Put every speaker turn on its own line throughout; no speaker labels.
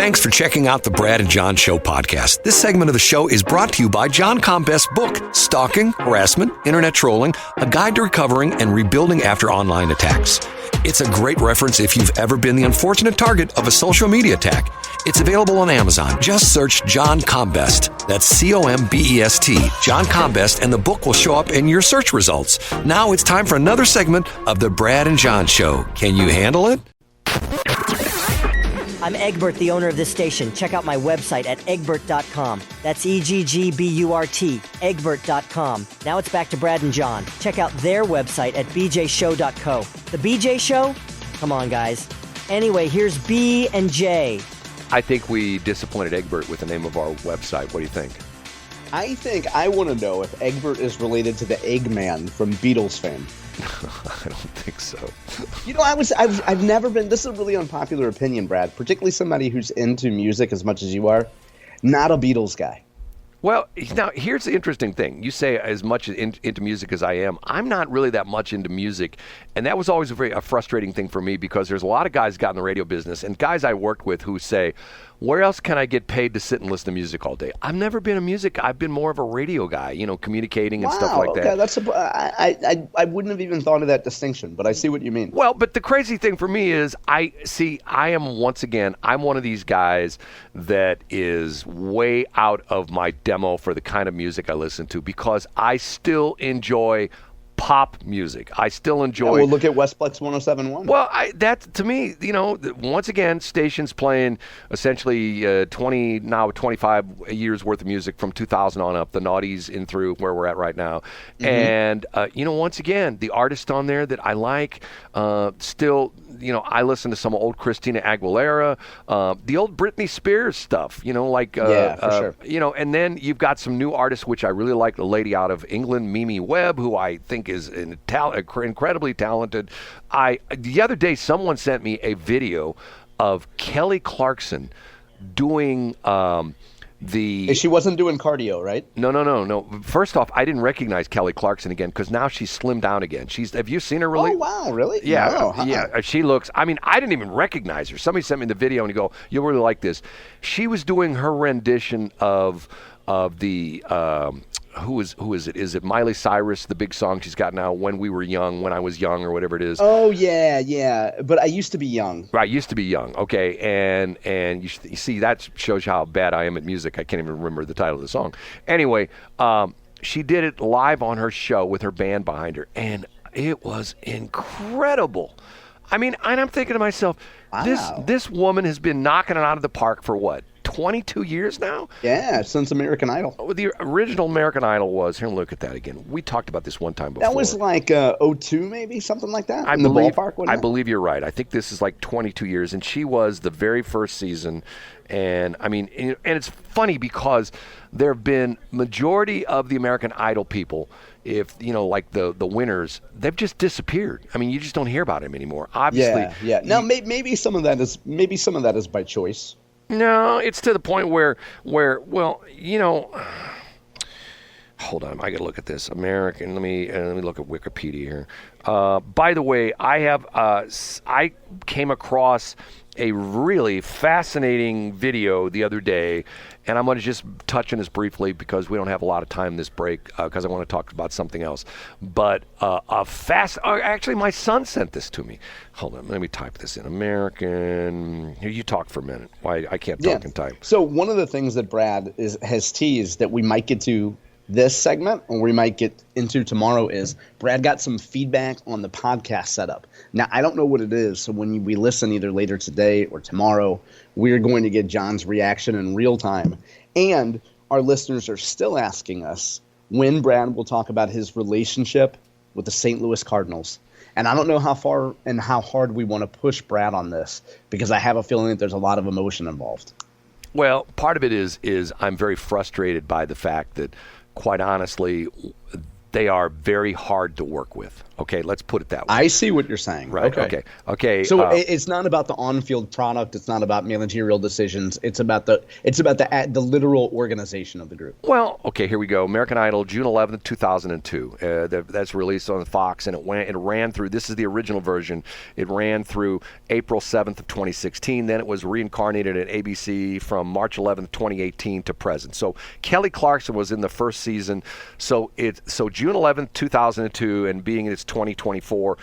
Thanks for checking out the Brad and John Show podcast. This segment of the show is brought to you by John Combest's book, Stalking, Harassment, Internet Trolling, A Guide to Recovering and Rebuilding After Online Attacks. It's a great reference if you've ever been the unfortunate target of a social media attack. It's available on Amazon. Just search John Combest. That's C-O-M-B-E-S-T, John Combest, and the book will show up in your search results. Now it's time for another segment of the Brad and John Show. Can you handle it?
I'm Egbert, the owner of this station. Check out my website at egbert.com. That's E-G-G-B-U-R-T, egbert.com. Now it's back to Brad and John. Check out their website at bjshow.co. The BJ Show? Come on, guys. Anyway, here's B and J.
I think we disappointed Egbert with the name of our website. What do you think?
I want to know if Egbert is related to the Eggman from Beatles fame.
I don't think so.
You know, I've never been. This is a really unpopular opinion, Brad. Particularly somebody who's into music as much as you are. Not a Beatles guy.
Well, now here's the interesting thing. You say as much into music as I am. I'm not really that much into music, and that was always a frustrating thing for me because there's a lot of guys got in the radio business and guys I worked with who say, where else can I get paid to sit and listen to music all day? I've never been a music. I've been more of a radio guy, you know, communicating and stuff like that.
Okay, I wouldn't have even thought of that distinction, but I see what you mean.
Well, but the crazy thing for me is I'm one of these guys that is way out of my demo for the kind of music I listen to because I still enjoy pop music. I still enjoy.
Yeah, well, look at Westplex 107.1.
Well, that to me, you know, once again, stations playing essentially 25 years worth of music from 2000 on up, the noughties in through where we're at right now. Mm-hmm. And, you know, once again, the artist on there that I like still, you know, I listen to some old Christina Aguilera, the old Britney Spears stuff, you know, like,
for sure.
You know, and then you've got some new artists, which I really like, the lady out of England, Mimi Webb, who I think is incredibly talented. The other day, someone sent me a video of Kelly Clarkson doing
She wasn't doing cardio, right?
No. First off, I didn't recognize Kelly Clarkson again because now she's slimmed down again. Have you seen her really?
Oh, wow, really?
Yeah,
No,
yeah. She looks, I mean, I didn't even recognize her. Somebody sent me the video and you go, you'll really like this. She was doing her rendition of the, who is it? Is it Miley Cyrus, the big song she's got now, When We Were Young, When I Was Young, or whatever it is?
Oh, yeah. But I used to be young.
Right, used to be young. Okay, and you see, that shows you how bad I am at music. I can't even remember the title of the song. Anyway, she did it live on her show with her band behind her, and it was incredible. I mean, and I'm thinking to myself,
wow.
This woman has been knocking it out of the park for what? 22 years now?
Yeah, since American Idol.
The original American Idol was, here, look at that again. We talked about this one time before.
That was like 02 maybe, something like that?
I
in
believe,
the ballpark,
I believe you're right. I think this is like 22 years, and she was the very first season. And I mean, and it's funny because there have been majority of the American Idol people, if you know, like the winners, they've just disappeared. I mean, you just don't hear about them anymore. Obviously,
yeah. Now maybe some of that is by choice.
No, it's to the point where well, you know, hold on, I got to look at this. American. Let me look at Wikipedia here. By the way, I came across a really fascinating video the other day, and I'm going to just touch on this briefly because we don't have a lot of time this break because I want to talk about something else. But actually, my son sent this to me. Hold on, let me type this in. American. Here, you talk for a minute. Why I can't talk and type.
So one of the things that Brad has teased that we might get to this segment, or we might get into tomorrow, is Brad got some feedback on the podcast setup. Now, I don't know what it is, so when we listen either later today or tomorrow, we're going to get John's reaction in real time. And our listeners are still asking us when Brad will talk about his relationship with the St. Louis Cardinals. And I don't know how far and how hard we want to push Brad on this, because I have a feeling that there's a lot of emotion involved.
Well, part of it is I'm very frustrated by the fact that, quite honestly, they are very hard to work with. Okay, let's put it that way.
I see what you're saying.
Right. Okay.
So it's not about the on-field product. It's not about managerial decisions. It's about the literal organization of the group.
Well, okay, here we go. American Idol, June 11th, 2002. That's released on Fox, and it ran through. This is the original version. It ran through April 7th of 2016. Then it was reincarnated at ABC from March 11th, 2018 to present. So Kelly Clarkson was in the first season. So June 11th, 2002, and being it's 2024.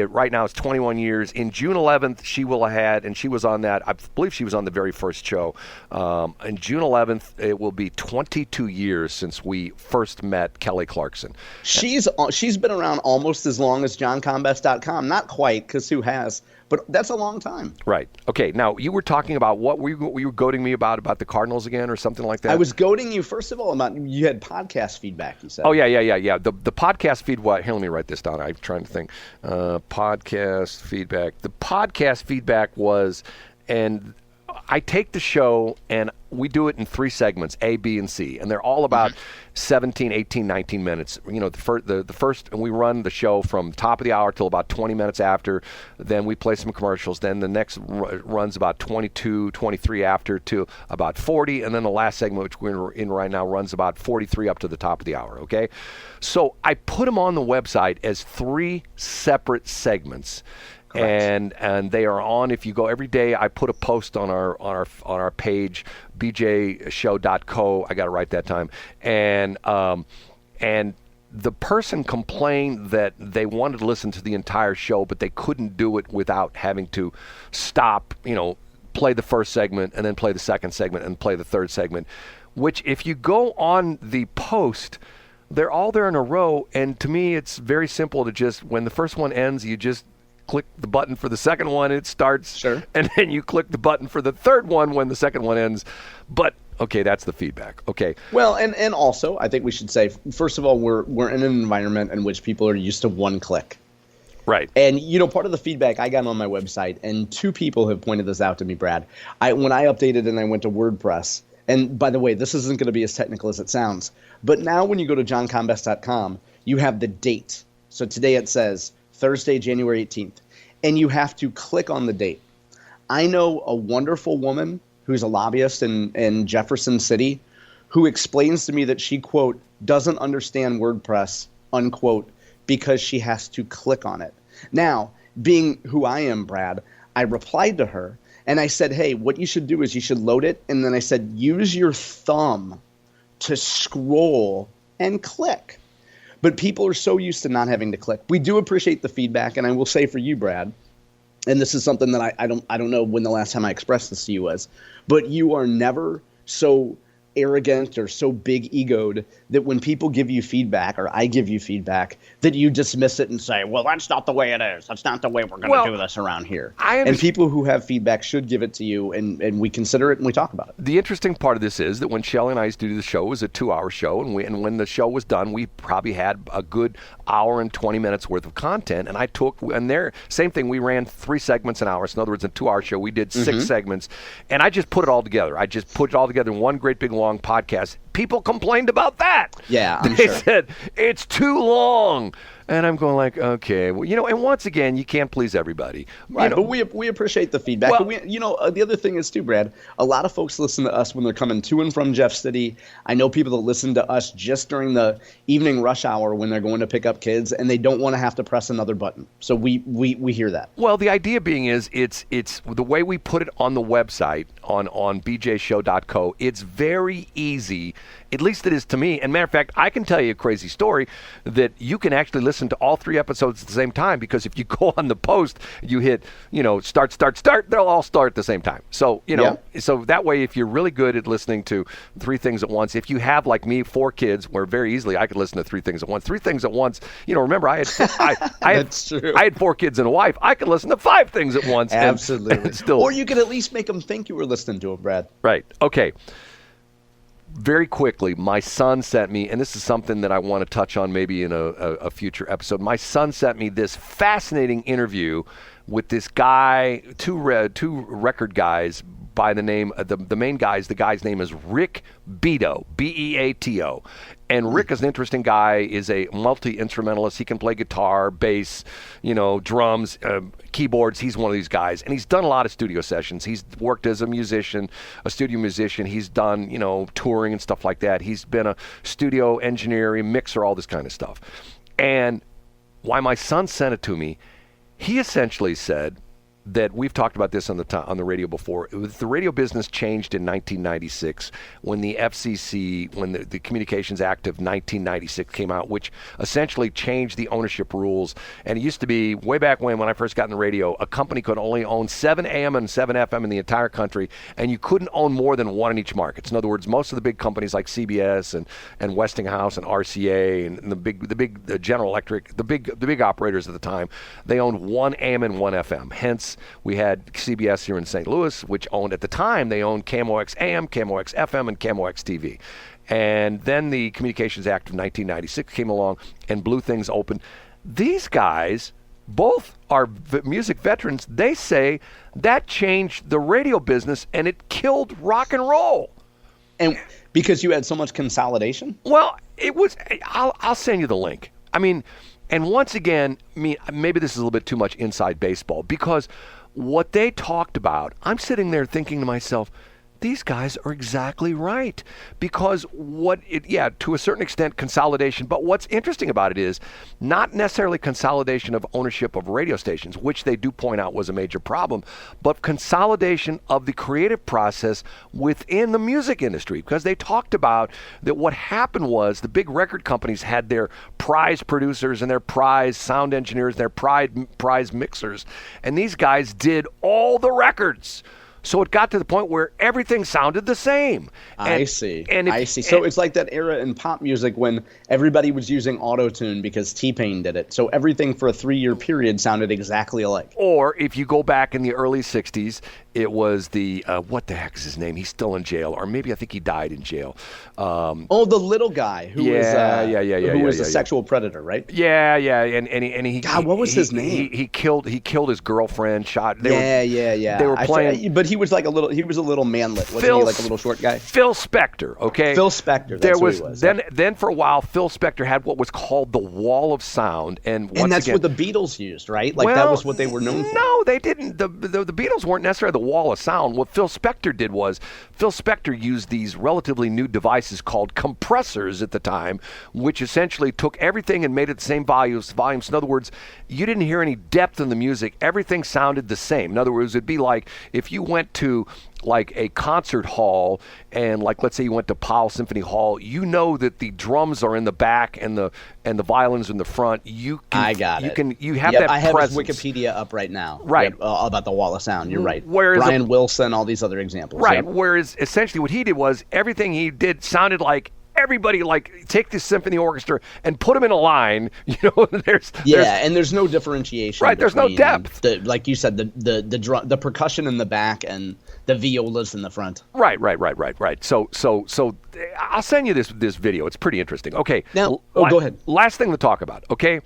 Right now it's 21 years. In June 11th, she will have had, and she was on that, I believe she was on the very first show. In June 11th, it will be 22 years since we first met Kelly Clarkson.
She's been around almost as long as JohnCombest.com. Not quite, because who has? But that's a long time.
Right. Okay. Now, you were talking about what were you goading me about the Cardinals again or something like that?
I was goading you, first of all, about you had podcast feedback, you said.
Oh, yeah. The podcast feed, here, let me write this down. I'm trying to think. Podcast feedback. The podcast feedback was, and I take the show and we do it in 3 segments, A, B, and C, and they're all about 17, 18, 19 minutes. You know, the first, and we run the show from top of the hour till about 20 minutes after. Then we play some commercials. Then the next runs about 22, 23 after to about 40, and then the last segment, which we're in right now, runs about 43 up to the top of the hour. Okay, so I put them on the website as 3 separate segments. Correct. And they are on. If you go every day, I put a post on our page, bjshow.co. I got it right that time. And the person complained that they wanted to listen to the entire show, but they couldn't do it without having to stop. Play the first segment and then play the second segment and play the third segment. Which, if you go on the post, they're all there in a row. And to me, it's very simple to just, when the first one ends, you just click the button for the second one, it starts. Sure. And then you click the button for the third one when the second one ends. But okay, that's the feedback. Okay.
Well, and also, I think we should say, first of all, we're in an environment in which people are used to one click.
Right.
And part of the feedback I got on my website, and 2 people have pointed this out to me, Brad. When I updated and I went to WordPress, and by the way, this isn't going to be as technical as it sounds, but now when you go to johncombest.com, you have the date. So today it says Thursday, January 18th, and you have to click on the date. I know a wonderful woman who's a lobbyist in Jefferson City who explains to me that she, quote, doesn't understand WordPress, unquote, because she has to click on it. Now, being who I am, Brad, I replied to her and I said, hey, what you should do is you should load it. And then I said, use your thumb to scroll and click. But people are so used to not having to click. We do appreciate the feedback, and I will say for you, Brad, and this is something that I don't know when the last time I expressed this to you was, but you are never so arrogant or so big egoed that when people give you feedback or I give you feedback that you dismiss it and say, well, that's not the way it is. That's not the way we're going to do this around here. And people who have feedback should give it to you, and we consider it and we talk about it.
The interesting part of this is that when Shelley and I used to do the show, it was a 2-hour show, and when the show was done, we probably had a good hour and 20 minutes worth of content, and same thing, we ran 3 segments an hour. So in other words, a 2-hour show, we did 6 segments, and I just put it all together. I just put it all together in one great big long podcast. People complained about that.
Yeah, I'm
They
sure.
said, it's too long. And I'm going like, okay, well, and once again, you can't please everybody.
Right, but we appreciate the feedback.
Well,
the other thing is too, Brad, a lot of folks listen to us when they're coming to and from Jeff City. I know people that listen to us just during the evening rush hour when they're going to pick up kids, and they don't want to have to press another button. So we hear that.
Well, the idea being is it's the way we put it on the website on bjshow.co. It's very easy. At least it is to me. And matter of fact, I can tell you a crazy story that you can actually listen to all 3 episodes at the same time, because if you go on the post, you hit, start, they'll all start at the same time. So, so that way, if you're really good at listening to 3 things at once, if you have, like me, 4 kids, where very easily I could listen to 3 things at once. 3 things at once, remember I
That's true.
I had 4 kids and a wife. I could listen to 5 things at once.
Absolutely.
And still,
or you could at least make them think you were listening to them, Brad.
Right. Okay. Very quickly, my son sent me, and this is something that I want to touch on maybe in a future episode. My son sent me this fascinating interview with this guy, two record guys, by the name, the main guy's name is Rick Beato, Beato. And Rick is an interesting guy, is a multi-instrumentalist. He can play guitar, bass, drums, keyboards. He's one of these guys. And he's done a lot of studio sessions. He's worked as a musician, a studio musician. He's done, touring and stuff like that. He's been a studio engineer, a mixer, all this kind of stuff. And why my son sent it to me, he essentially said that we've talked about this on the radio before. The radio business changed in 1996 when the FCC, when the Communications Act of 1996 came out, which essentially changed the ownership rules. And it used to be, way back when I first got in the radio, a company could only own 7 AM and 7 FM in the entire country, and you couldn't own more than one in each market. So in other words, most of the big companies like CBS and Westinghouse and RCA and the General Electric, the big operators at the time, they owned 1 AM and 1 FM. Hence, we had CBS here in St. Louis, which owned, at the time, they owned KMOX AM, KMOX FM, and KMOX TV. And then the Communications Act of 1996 came along and blew things open. These guys, both are music veterans, they say that changed the radio business and it killed rock and roll.
And because you had so much consolidation?
Well, it was, I'll send you the link. I mean, and once again, maybe this is a little bit too much inside baseball, because what they talked about, I'm sitting there thinking to myself, these guys are exactly right. Because to a certain extent, consolidation. But what's interesting about it is not necessarily consolidation of ownership of radio stations, which they do point out was a major problem, but consolidation of the creative process within the music industry. Because they talked about that what happened was the big record companies had their prize producers and their prize sound engineers, their prize mixers, and these guys did all the records. So it got to the point where everything sounded the same.
I see. So it's like that era in pop music when everybody was using auto-tune because T-Pain did it. So everything for a 3-year period sounded exactly alike.
Or if you go back in the early 60s, it was the, what the heck is his name? He's still in jail. Or maybe I think he died in jail.
The little guy who was a sexual predator, right?
Yeah. And he
God, what was his name?
He killed his girlfriend, shot.
Yeah.
They were playing.
But he was a little manlet. Wasn't he like a little short guy?
Phil Spector, okay?
Phil Spector, that's who he was.
Then for a while, Phil Spector had what was called the Wall of Sound. And
that's what the Beatles used, right? That was what they were known for.
No, they didn't. The Beatles weren't necessarily the Wall of Sound. What Phil Spector did was, Phil Spector used these relatively new devices called compressors at the time, which essentially took everything and made it the same volumes. In other words, you didn't hear any depth in the music. Everything sounded the same. In other words, it'd be like if you went to like a concert hall and let's say you went to Powell Symphony Hall, that the drums are in the back and the violins in the front. You have that
I have
presence.
his Wikipedia up right now.
Right.
About the Wall of Sound. You're right.
Brian
Wilson, all these other examples.
Right.
Yep.
Whereas essentially what he did was everything he did sounded like everybody, take this symphony orchestra and put them in a line. And there's no differentiation. Right. There's no depth.
Like you said, the percussion in the back and the violas in the front.
Right. So I'll send you this video. It's pretty interesting. Okay.
Now, go ahead.
Last thing to talk about. Okay.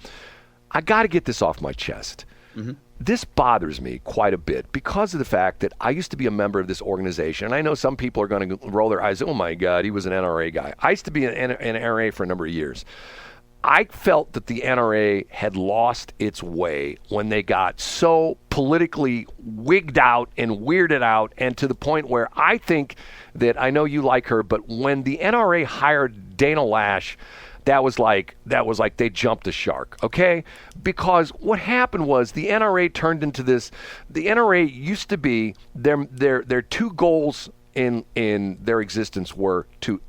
I got to get this off my chest. Mm-hmm. This bothers me quite a bit because of the fact that I used to be a member of this organization. And I know some people are going to roll their eyes. Oh, my God, he was an NRA guy. I used to be an NRA for a number of years. I felt that the NRA had lost its way when they got so politically wigged out and weirded out, and to the point where I think that, I know you like her, but when the NRA hired Dana Lash, that was like they jumped the shark, okay? Because what happened was the NRA turned into this. The NRA used to be their two goals in their existence were to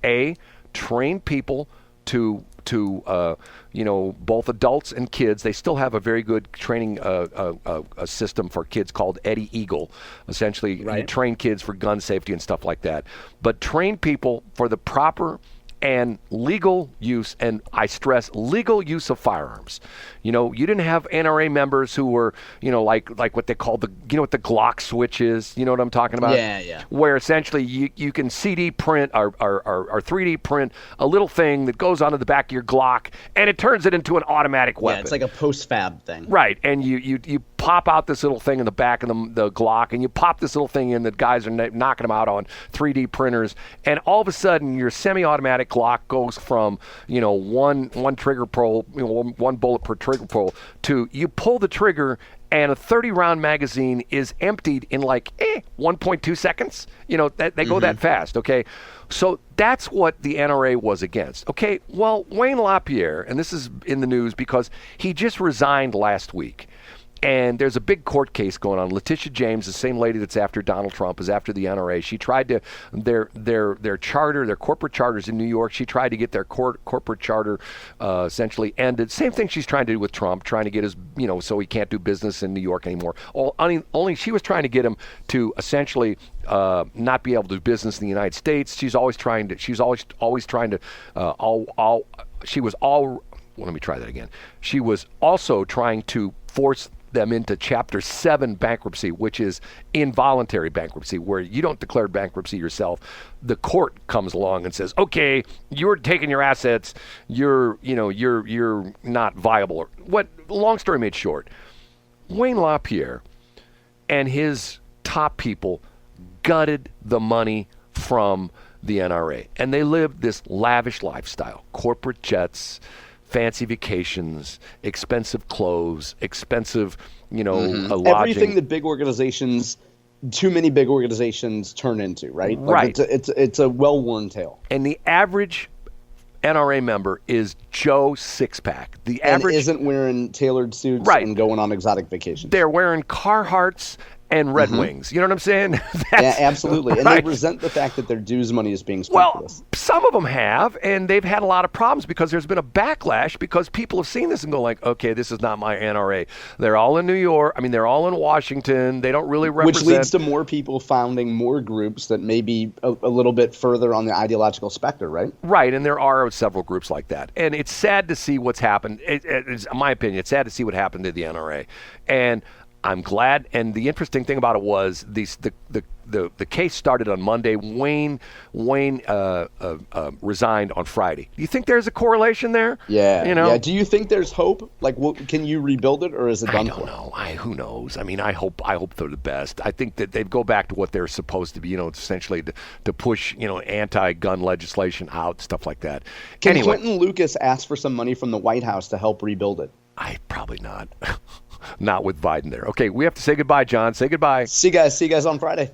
train people to both adults and kids. They still have a very good training a system for kids called Eddie Eagle. Essentially, you train kids for gun safety and stuff like that. But train people for the proper and legal use, and I stress legal use of firearms. You didn't have NRA members who were, like what they call what the Glock switch is. You know what I'm talking about?
Yeah.
Where essentially you can CD print or 3D print a little thing that goes onto the back of your Glock, and it turns it into an automatic weapon.
Yeah, it's like a post-fab thing.
Right, and you pop out this little thing in the back of the Glock, and you pop this little thing in that guys are knocking them out on 3D printers, and all of a sudden your semi-automatic Glock goes from one trigger pull, one bullet per trigger pull, to you pull the trigger and a 30-round magazine is emptied in 1.2 seconds. They go that fast. Okay, so that's what the NRA was against. Okay, well, Wayne LaPierre, and this is in the news because he just resigned last week. And there's a big court case going on. Letitia James, the same lady that's after Donald Trump, is after the NRA. She tried to their charter, their corporate charters in New York. She tried to get their corporate charter essentially ended. Same thing she's trying to do with Trump, trying to get his so he can't do business in New York anymore. Only she was trying to get him to essentially not be able to do business in the United States. She's always trying to. She's always trying to. Let me try that again. She was also trying to force them into Chapter 7 bankruptcy, which is involuntary bankruptcy, where you don't declare bankruptcy yourself. The court comes along and says, "Okay, you're taking your assets. You're not viable." Long story made short, Wayne LaPierre and his top people gutted the money from the NRA, and they lived this lavish lifestyle, corporate jets, fancy vacations, expensive clothes, expensive, lodging.
Everything that too many big organizations turn into, right?
Right.
It's a well-worn tale.
And the average NRA member is Joe Sixpack. The average
isn't wearing tailored suits and going on exotic vacations.
They're wearing Carhartts and Red Wings. You know what I'm saying?
Yeah, absolutely. And they resent the fact that their dues money is being spent for this.
Some of them have, and they've had a lot of problems because there's been a backlash because people have seen this and go okay, this is not my NRA. They're all in New York. I mean, they're all in Washington. They don't really represent.
Which leads to more people founding more groups that may be a little bit further on the ideological spectrum, right?
Right, and there are several groups like that. And it's sad to see what's happened. It's, in my opinion, it's sad to see what happened to the NRA. And I'm glad, and the interesting thing about it was the case started on Monday. Wayne resigned on Friday. Do you think there's a correlation there?
Yeah. Yeah. Do you think there's hope? Can you rebuild it, or is it done?
I don't know. Who knows? I mean, I hope they're the best. I think that they go back to what they're supposed to be. Essentially to push anti-gun legislation out, stuff like that.
Can Clinton Lucas ask for some money from the White House to help rebuild it?
Probably not. Not with Biden there. Okay, we have to say goodbye, John. Say goodbye.
See you guys on Friday.